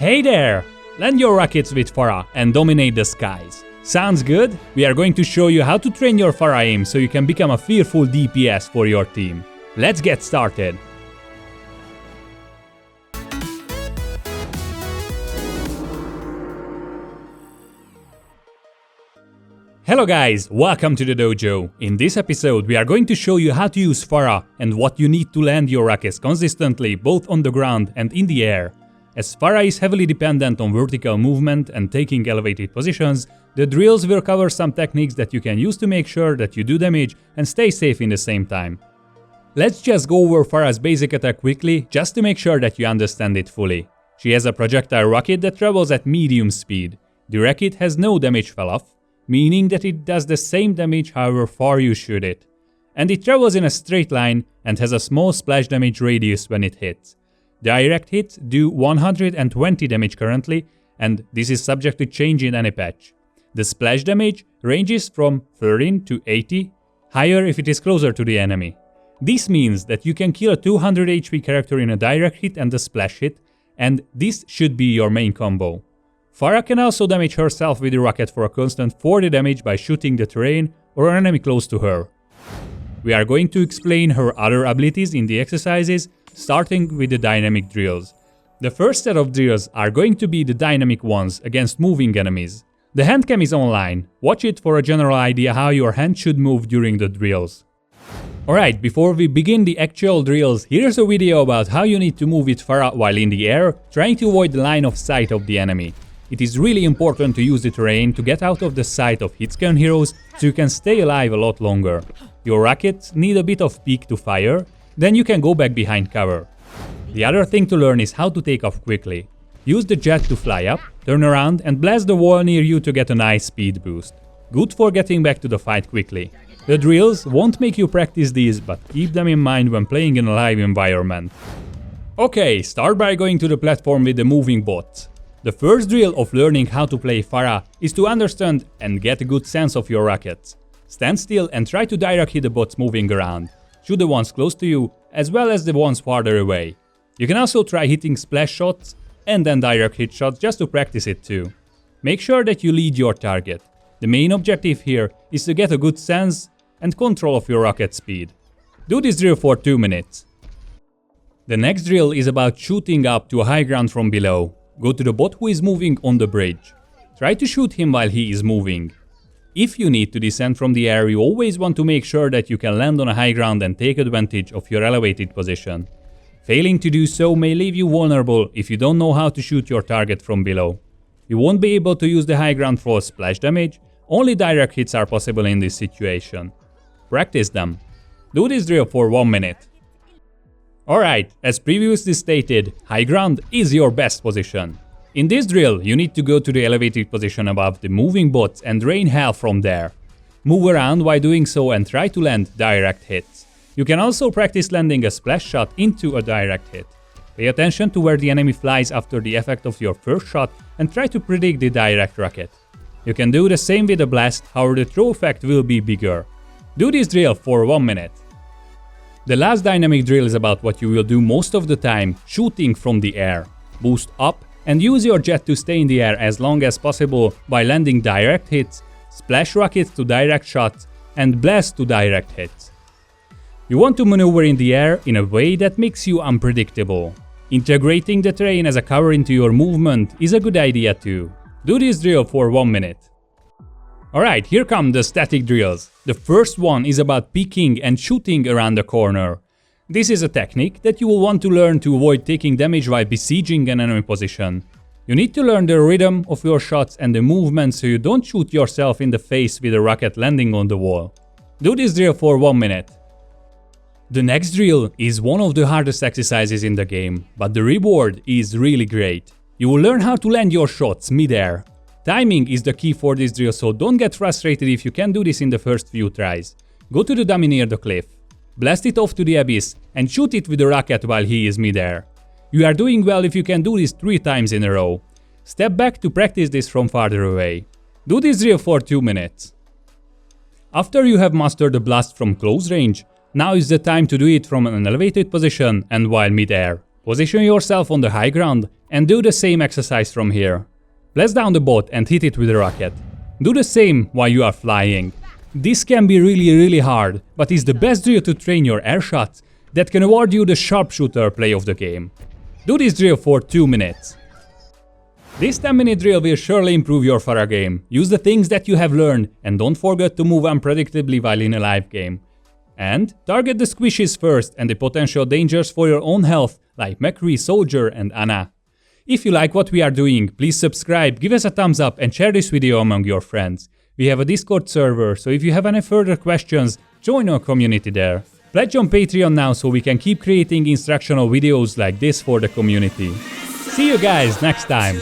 Hey there! Land your rockets with Pharah and dominate the skies. Sounds good? We are going to show you how to train your Pharah aim so you can become a fearful DPS for your team. Let's get started! Hello guys, welcome to the dojo. In this episode we are going to show you how to use Pharah and what you need to land your rockets consistently both on the ground and in the air. As Pharah is heavily dependent on vertical movement and taking elevated positions, the drills will cover some techniques that you can use to make sure that you do damage and stay safe in the same time. Let's just go over Pharah's basic attack quickly, just to make sure that you understand it fully. She has a projectile rocket that travels at medium speed. The rocket has no damage fall-off, meaning that it does the same damage however far you shoot it. And it travels in a straight line and has a small splash damage radius when it hits. Direct hits do 120 damage currently, and this is subject to change in any patch. The splash damage ranges from 13 to 80, higher if it is closer to the enemy. This means that you can kill a 200 HP character in a direct hit and a splash hit, and this should be your main combo. Pharah can also damage herself with the rocket for a constant 40 damage by shooting the terrain or an enemy close to her. We are going to explain her other abilities in the exercises, starting with the dynamic drills. The first set of drills are going to be the dynamic ones against moving enemies. The handcam is online, watch it for a general idea how your hand should move during the drills. Alright, before we begin the actual drills, here's a video about how you need to move with Pharah while in the air, trying to avoid the line of sight of the enemy. It is really important to use the terrain to get out of the sight of hitscan heroes so you can stay alive a lot longer. Your rockets need a bit of peak to fire, then you can go back behind cover. The other thing to learn is how to take off quickly. Use the jet to fly up, turn around and blast the wall near you to get a nice speed boost. Good for getting back to the fight quickly. The drills won't make you practice these, but keep them in mind when playing in a live environment. Okay, start by going to the platform with the moving bots. The first drill of learning how to play Pharah is to understand and get a good sense of your rockets. Stand still and try to direct hit the bots moving around. Shoot the ones close to you as well as the ones farther away. You can also try hitting splash shots and then direct hit shots just to practice it too. Make sure that you lead your target. The main objective here is to get a good sense and control of your rocket speed. Do this drill for 2 minutes. The next drill is about shooting up to a high ground from below. Go to the bot who is moving on the bridge. Try to shoot him while he is moving. If you need to descend from the air, you always want to make sure that you can land on a high ground and take advantage of your elevated position. Failing to do so may leave you vulnerable if you don't know how to shoot your target from below. You won't be able to use the high ground for splash damage, only direct hits are possible in this situation. Practice them. Do this drill for 1 minute. Alright, as previously stated, high ground is your best position. In this drill, you need to go to the elevated position above the moving bots and rain hell from there. Move around while doing so and try to land direct hits. You can also practice landing a splash shot into a direct hit. Pay attention to where the enemy flies after the effect of your first shot and try to predict the direct rocket. You can do the same with a blast, however the throw effect will be bigger. Do this drill for 1 minute. The last dynamic drill is about what you will do most of the time, shooting from the air. Boost up and use your jet to stay in the air as long as possible by landing direct hits, splash rockets to direct shots, and blast to direct hits. You want to maneuver in the air in a way that makes you unpredictable. Integrating the terrain as a cover into your movement is a good idea too. Do this drill for 1 minute. Alright, here come the static drills. The first one is about peeking and shooting around the corner. This is a technique that you will want to learn to avoid taking damage while besieging an enemy position. You need to learn the rhythm of your shots and the movement so you don't shoot yourself in the face with a rocket landing on the wall. Do this drill for 1 minute. The next drill is one of the hardest exercises in the game, but the reward is really great. You will learn how to land your shots mid-air. Timing is the key for this drill, so don't get frustrated if you can't do this in the first few tries. Go to the dummy near the cliff, blast it off to the abyss and shoot it with a rocket while he is mid-air. You are doing well if you can do this 3 times in a row. Step back to practice this from farther away. Do this drill for 2 minutes. After you have mastered the blast from close range, now is the time to do it from an elevated position and while mid-air. Position yourself on the high ground and do the same exercise from here. Blast down the bot and hit it with a rocket. Do the same while you are flying. This can be really hard, but is the best drill to train your air shots that can award you the sharpshooter play of the game. Do this drill for 2 minutes. This 10-minute drill will surely improve your Pharah game. Use the things that you have learned and don't forget to move unpredictably while in a live game. And target the squishes first and the potential dangers for your own health like McCree, Soldier and Anna. If you like what we are doing, please subscribe, give us a thumbs up and share this video among your friends. We have a Discord server, so if you have any further questions, join our community there. Pledge on Patreon now so we can keep creating instructional videos like this for the community. See you guys next time!